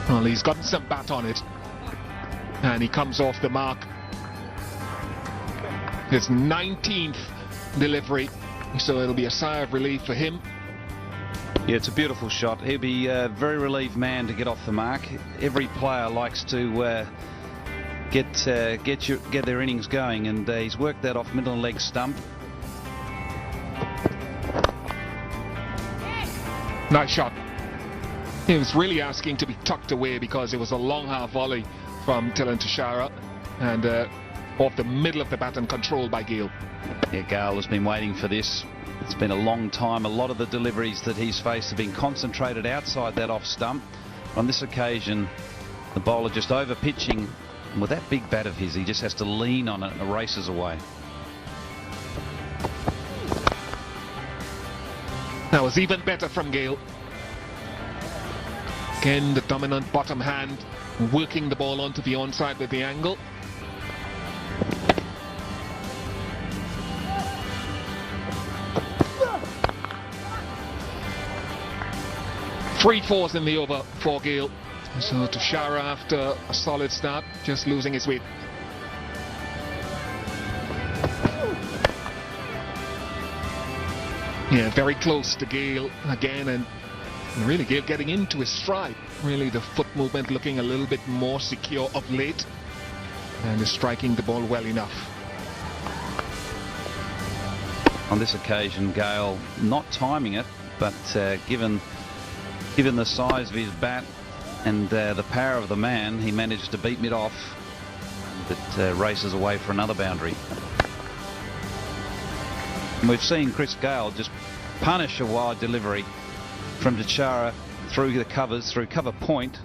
Well, he's gotten some bat on it, and he comes off the mark. His 19th delivery, so it'll be a sigh of relief for him. Yeah, it's a beautiful shot. He'll be a very relieved man to get off the mark. Every player likes to get their innings going, and he's worked that off middle leg stump. Nice shot. He was really asking to be tucked away because it was a long half volley from Tillan Tashara, and off the middle of the bat and controlled by Gyle. Yeah, Gyle has been waiting for this. It's been a long time. A lot of the deliveries that he's faced have been concentrated outside that off stump. On this occasion, the bowler just over pitching. And with that big bat of his, he just has to lean on it and it races away. That was even better from Gyle. Again, the dominant bottom hand, working the ball onto the onside with the angle. Three fours in the over for Gyle. So Tashara, after a solid start, just losing his weight. Yeah, very close to Gyle again, and really Gyle getting into his stride. Really the foot movement looking a little bit more secure of late, and is striking the ball well enough. On this occasion, Gyle not timing it, but given the size of his bat and the power of the man, he managed to beat mid off. That races away for another boundary. And we've seen Chris Gyle just punish a wide delivery from Tashara through the covers, through cover point.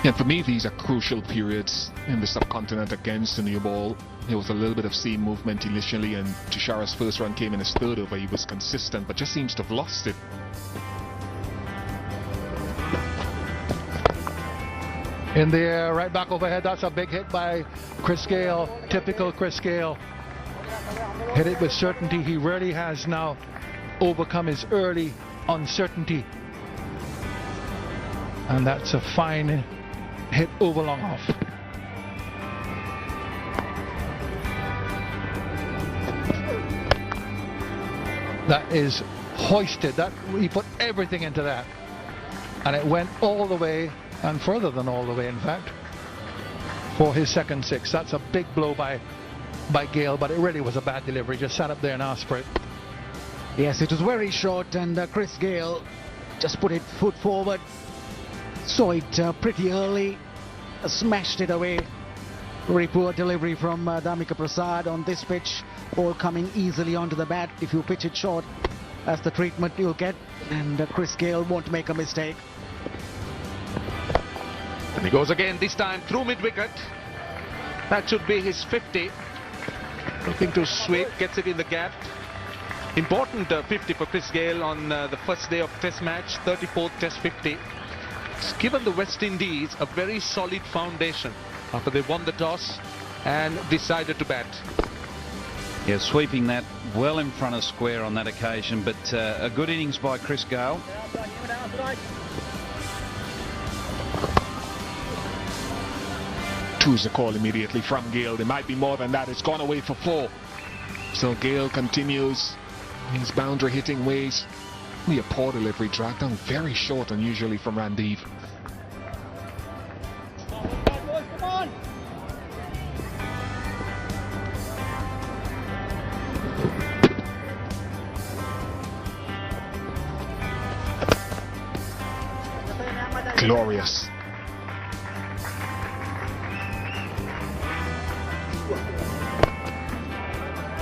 Yeah, for me, these are crucial periods in the subcontinent against the new ball. There was a little bit of seam movement initially, and Tashara's first run came in his third over. He was consistent, but just seems to have lost it. In the air, right back overhead. That's a big hit by Chris Gyle. Typical Chris Gyle. Hit it with certainty. He really has now overcome his early uncertainty. And that's a fine hit over long off. That is hoisted. That he put everything into that, and it went all the way, and further than all the way, in fact, for his second six. That's a big blow by Gyle, but it really was a bad delivery. Just sat up there and asked for it. Yes, it was very short, and Chris Gyle just put it foot forward, saw it pretty early, smashed it away. Very poor delivery from Damika Prasad on this pitch. Ball coming easily onto the bat. If you pitch it short, that's the treatment you'll get, and Chris Gyle won't make a mistake. And he goes again, this time through mid-wicket. That should be his 50. Looking to sweep, gets it in the gap. Important 50 for Chris Gyle on the first day of Test match, 34th Test 50. It's given the West Indies a very solid foundation after they won the toss and decided to bat. Yeah, sweeping that well in front of square on that occasion, but a good innings by Chris Gyle. Two's a call immediately from Gyle. There might be more than that. It's gone away for four. So Gyle continues his boundary hitting ways. Only a poor delivery, dragged down very short unusually from Randeep. Glorious.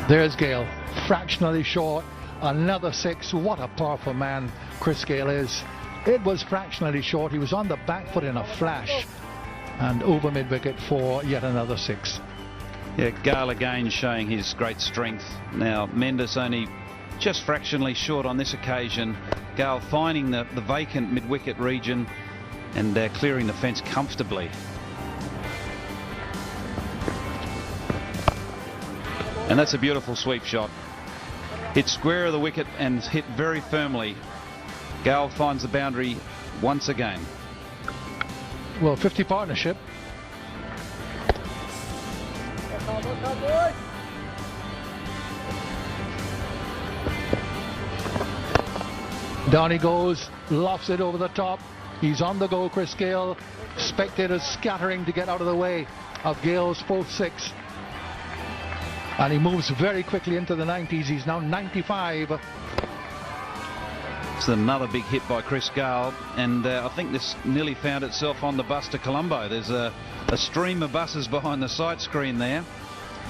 There's Gyle, fractionally short, another six. What a powerful man Chris Gyle is. It was fractionally short. He was on the back foot in a flash, and over mid-wicket for yet another six. Yeah, Gyle again showing his great strength. Now Mendes only just fractionally short on this occasion. Gyle finding the vacant mid-wicket region and clearing the fence comfortably. And that's a beautiful sweep shot. hit square of the wicket and hit very firmly. Gyle finds the boundary once again. Well, 50 partnership. Down he goes, lofts it over the top. He's on the go, Chris Gyle. Spectators scattering to get out of the way of Gale's full six. And he moves very quickly into the 90s. He's now 95. It's another big hit by Chris Gyle, and I think this nearly found itself on the bus to Colombo. There's a stream of buses behind the sight screen there,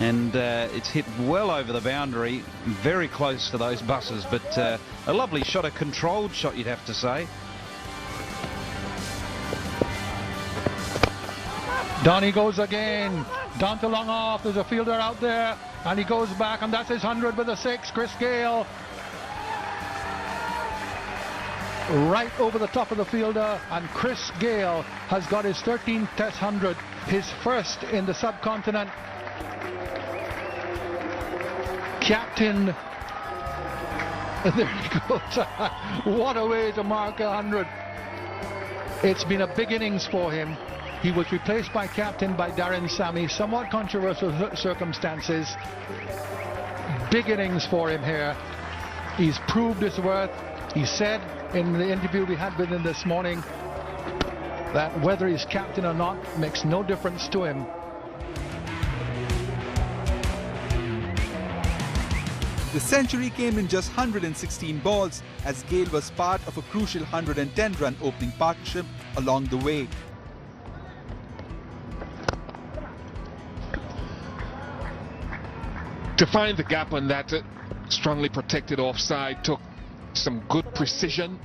and it's hit well over the boundary, very close to those buses, but a lovely shot, a controlled shot, you'd have to say. Down he goes again, down to long off. There's a fielder out there, and he goes back, and that's his 100 with a 6. Chris Gyle right over the top of the fielder, and Chris Gyle has got his 13th Test 100, his first in the subcontinent. Captain, there he goes. What a way to mark 100. It's been a big innings for him. He was replaced by captain by Darren Sammy, somewhat controversial circumstances. Big innings for him here. He's proved his worth. He said in the interview we had with him this morning that whether he's captain or not makes no difference to him. The century came in just 116 balls as Gyle was part of a crucial 110-run opening partnership along the way. To find the gap on that strongly protected offside took some good precision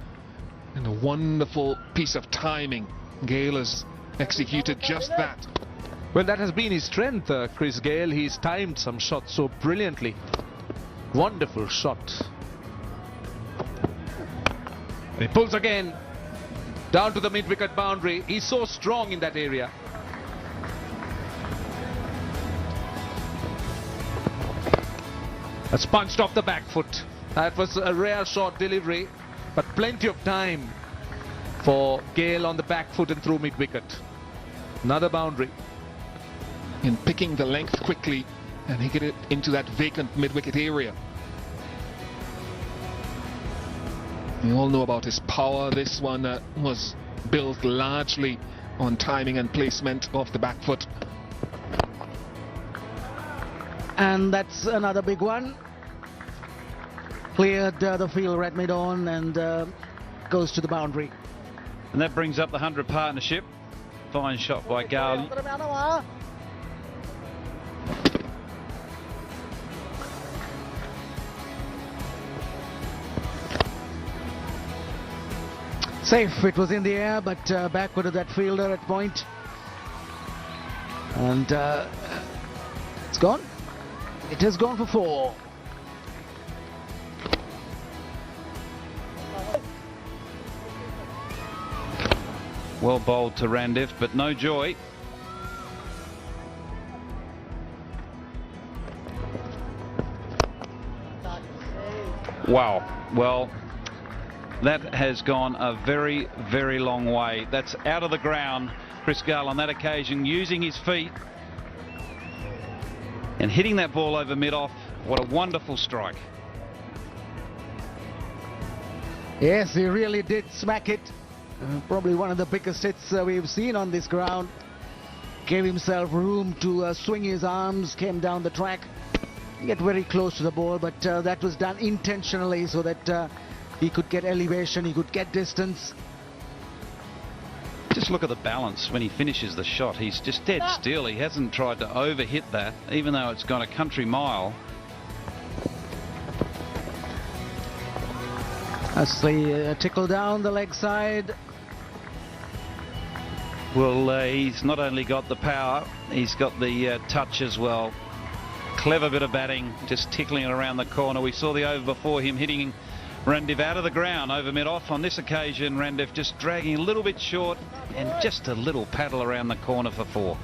and a wonderful piece of timing. Gyle has executed just that. Well, that has been his strength, Chris Gyle. He's timed some shots so brilliantly. Wonderful shot. And he pulls again down to the mid-wicket boundary. He's so strong in that area. That's punched off the back foot. That was a rare short delivery, but plenty of time for Gale on the back foot and through mid-wicket. Another boundary. In picking the length quickly, and he get it into that vacant mid-wicket area. We all know about his power. This one was built largely on timing and placement of the back foot. And that's another big one. Cleared the field right mid-on and goes to the boundary. And that brings up the 100 partnership. Fine shot by Gyle. Safe, it was in the air, but backward of that fielder at point. And it's gone. It has gone for 4. Well bowled to Randiff, but no joy. Wow. Well, that has gone a very, very long way. That's out of the ground. Chris Gyle on that occasion using his feet and hitting that ball over mid-off. What a wonderful strike. Yes, he really did smack it. Probably one of the biggest hits we've seen on this ground. Gave himself room to swing his arms, came down the track, get very close to the ball, but that was done intentionally so that he could get elevation, he could get distance. Just look at the balance when he finishes the shot. He's just dead still. He hasn't tried to overhit that, even though it's gone a country mile. That's the tickle down the leg side. Well, he's not only got the power, he's got the touch as well. Clever bit of batting, just tickling it around the corner. We saw the over before him hitting Randiff out of the ground over mid-off. On this occasion, Randiff just dragging a little bit short and just a little paddle around the corner for 4.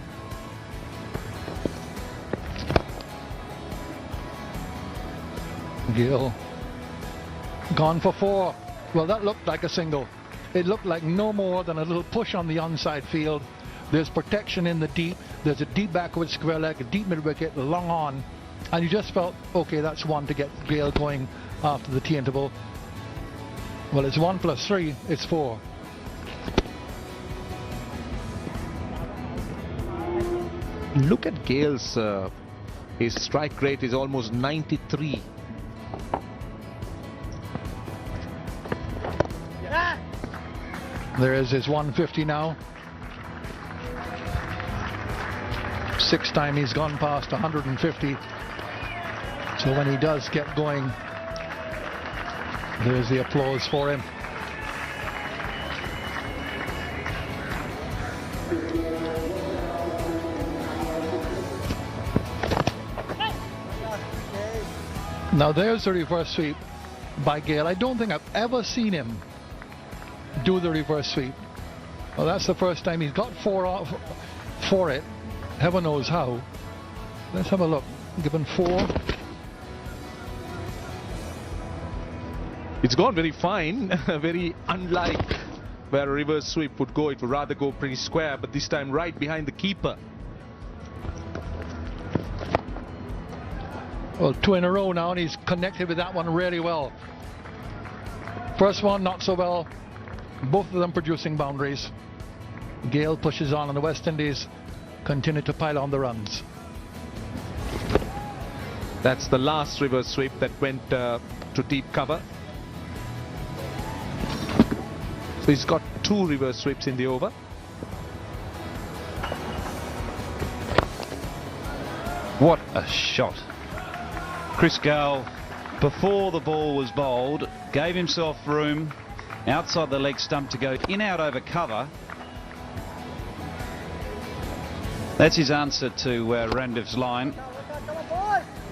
Gyle Gone for 4. Well, that looked like a single. It looked like no more than a little push on the onside field. There's protection in the deep. There's a deep backward square leg, a deep mid wicket, long on. And you just felt, okay, that's one to get Gyle going after the tea interval. Well, it's 1 + 3, it's 4. Look at Gyle's, his strike rate is almost 93. There is his 150 now. 6th time he's gone past 150. So when he does get going, there's the applause for him. Now there's the reverse sweep by Gyle. I don't think I've ever seen him do the reverse sweep. Well, that's the first time he's got 4 off for it. Heaven knows how. Let's have a look. Given 4. It's gone very fine, very unlike where a reverse sweep would go. It would rather go pretty square, but this time right behind the keeper. Well, 2 in a row now, and he's connected with that one really well. First one, not so well. Both of them producing boundaries. Gyle pushes on, and the West Indies continue to pile on the runs. That's the last reverse sweep that went to deep cover. So he's got 2 reverse sweeps in the over. What a shot. Chris Gyle, before the ball was bowled, gave himself room outside the leg stump to go in out over cover. That's his answer to Randev's line.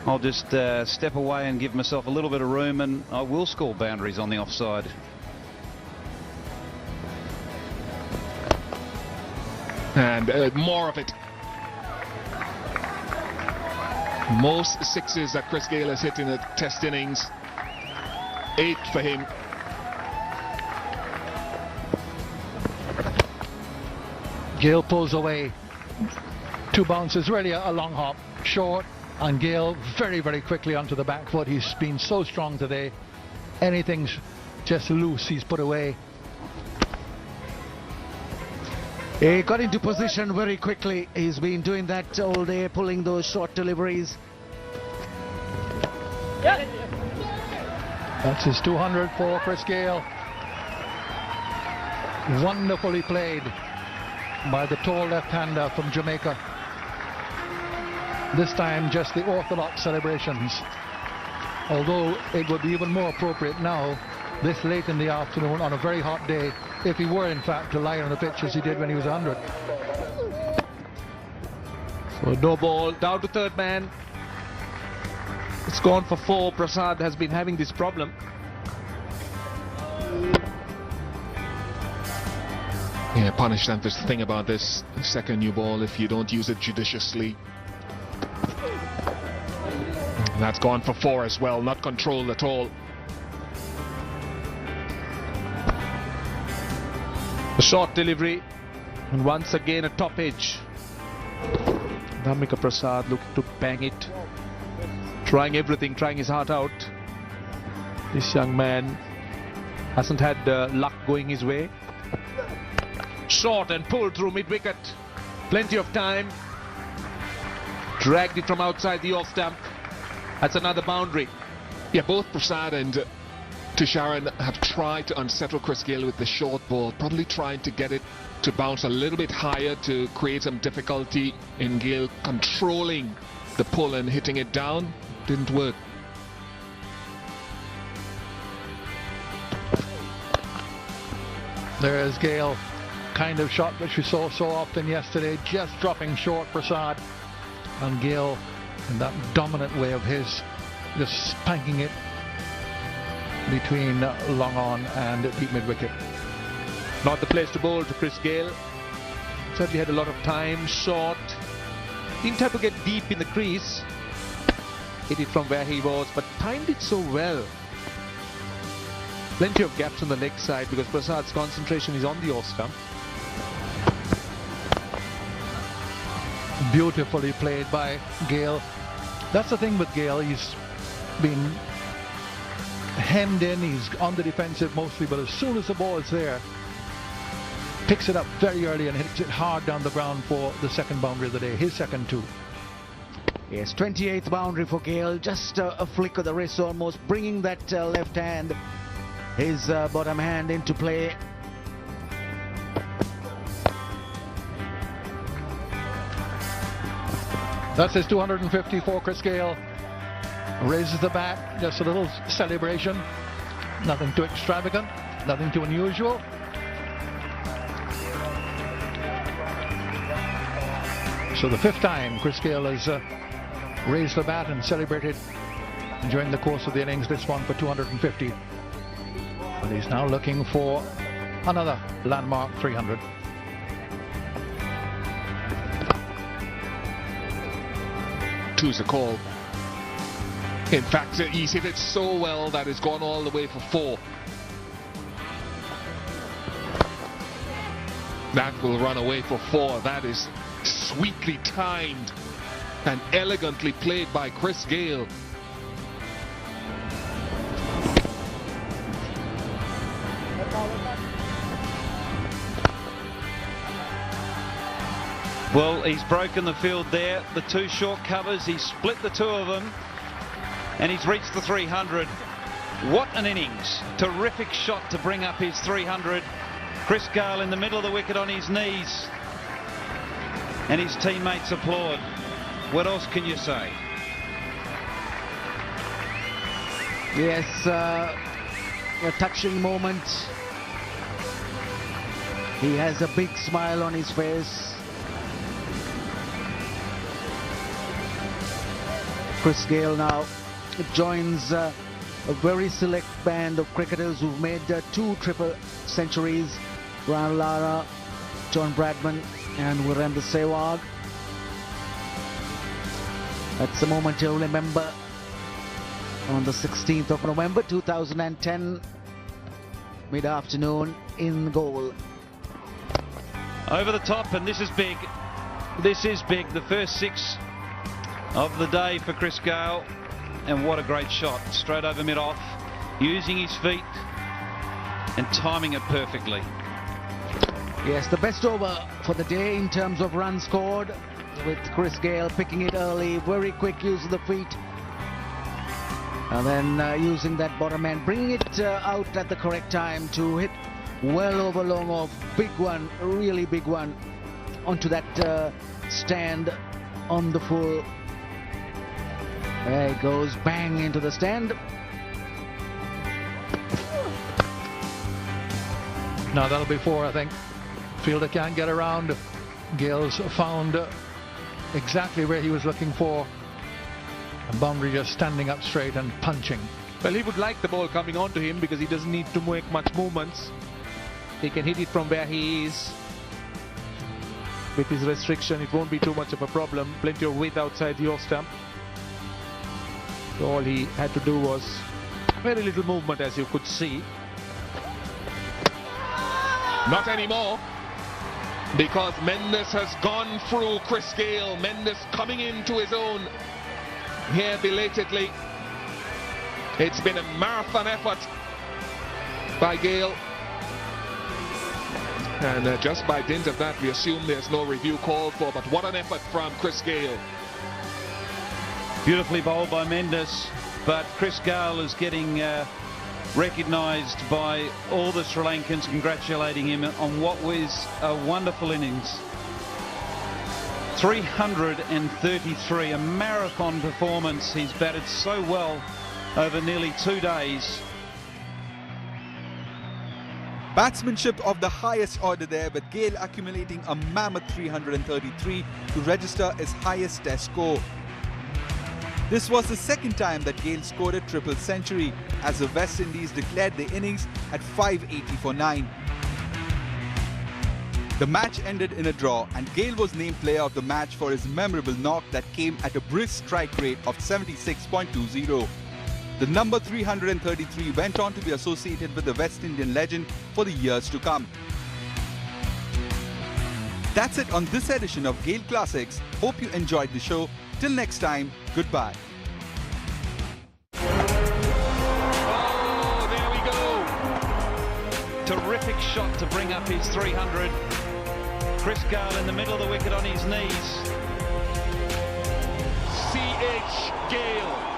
I'll just step away and give myself a little bit of room, and I will score boundaries on the offside. And more of it. Most 6s that Chris Gyle has hit in the test innings. 8 for him. Gyle pulls away. 2 bounces, really a long hop, short, and Gyle very, very quickly onto the back foot. He's been so strong today. Anything's just loose, he's put away. He got into position very quickly. He's been doing that all day, pulling those short deliveries. That's his 200 for Chris Gyle. Wonderfully played by the tall left-hander from Jamaica. This time just the orthodox celebrations. Although it would be even more appropriate now, this late in the afternoon on a very hot day, if he were in fact to lie on the pitch as he did when he was 100. So no ball, down to 3rd man. It's gone for 4. Prasad has been having this problem. Yeah, punish them. There's the thing about this second new ball if you don't use it judiciously. And that's gone for 4 as well, not controlled at all. A short delivery, and once again a top edge. Dhammika Prasad looking to bang it, trying everything, trying his heart out. This young man hasn't had luck going his way. Short and pulled through mid-wicket. Plenty of time. Dragged it from outside the off stump. That's another boundary. Yeah, both Prasad and Tisharan have tried to unsettle Chris Gyle with the short ball, probably trying to get it to bounce a little bit higher to create some difficulty in Gyle controlling the pull and hitting it down. Didn't work. There is Gyle, kind of shot which we saw so often yesterday, just dropping short Prasad, and Gyle in that dominant way of his, just spanking it between long on and deep mid wicket. Not the place to bowl to Chris Gyle. Certainly had a lot of time, short. Didn't have to get deep in the crease. Hit it from where he was, but timed it so well. Plenty of gaps on the leg side because Prasad's concentration is on the off stump. Beautifully played by Gyle. That's the thing with Gyle. He's been hemmed in. He's on the defensive mostly, but as soon as the ball is there, picks it up very early and hits it hard down the ground for the second boundary of the day, his second too. Yes, 28th boundary for Gyle. Just a flick of the wrist, almost bringing that left hand, his bottom hand into play. That's his 254, Chris Gyle. Raises the bat, just a little celebration. Nothing too extravagant, nothing too unusual. So the fifth time Chris Gyle has raised the bat and celebrated during the course of the innings, this one for 250. But he's now looking for another landmark 300. Two's a call. In fact, he's hit it so well that it's gone all the way for 4. That will run away for 4. That is sweetly timed and elegantly played by Chris Gyle. Well, he's broken the field there. The 2 short covers, he's split the 2 of them, and he's reached the 300. What an innings. Terrific shot to bring up his 300. Chris Gyle in the middle of the wicket on his knees, and his teammates applaud. What else can you say? Yes, a touching moment. He has a big smile on his face. Chris Gyle now joins a very select band of cricketers who've made 2 triple centuries. Ram Lara, John Bradman and Virendra Sehwag. That's a moment you'll remember on the 16th of November 2010, mid-afternoon in goal. Over the top, and this is big. This is big. The first 6 of the day for Chris Gyle, and what a great shot, straight over mid-off, using his feet and timing it perfectly. Yes, the best over for the day in terms of runs scored, with Chris Gyle picking it early, very quick use of the feet, and then using that bottom end, bringing it out at the correct time to hit well over long off. Big one, really big one, onto that stand on the full. There it goes, bang into the stand. Now that'll be 4, I think. Fielder can't get around. Gale's found exactly where he was looking for. And boundary just standing up straight and punching. Well, he would like the ball coming onto him because he doesn't need to make much movements. He can hit it from where he is. With his restriction, it won't be too much of a problem. Plenty of width outside the off stump. So all he had to do was very little movement, as you could see. Not anymore, because Mendes has gone through Chris Gyle. Mendes coming into his own here belatedly. It's been a marathon effort by Gyle. And just by dint of that, we assume there's no review called for, but what an effort from Chris Gyle. Beautifully bowled by Mendes, but Chris Gyle is getting recognised by all the Sri Lankans, congratulating him on what was a wonderful innings. 333, a marathon performance. He's batted so well over nearly 2 days. Batsmanship of the highest order there, with Gyle accumulating a mammoth 333 to register his highest test score. This was the second time that Gyle scored a triple century, as the West Indies declared the innings at 580 for 9. The match ended in a draw, and Gyle was named player of the match for his memorable knock that came at a brisk strike rate of 76.20. The number 333 went on to be associated with the West Indian legend for the years to come. That's it on this edition of Gyle Classics. Hope you enjoyed the show. Till next time, goodbye. Oh, there we go. Terrific shot to bring up his 300. Chris Gyle in the middle of the wicket on his knees. C.H. Gyle.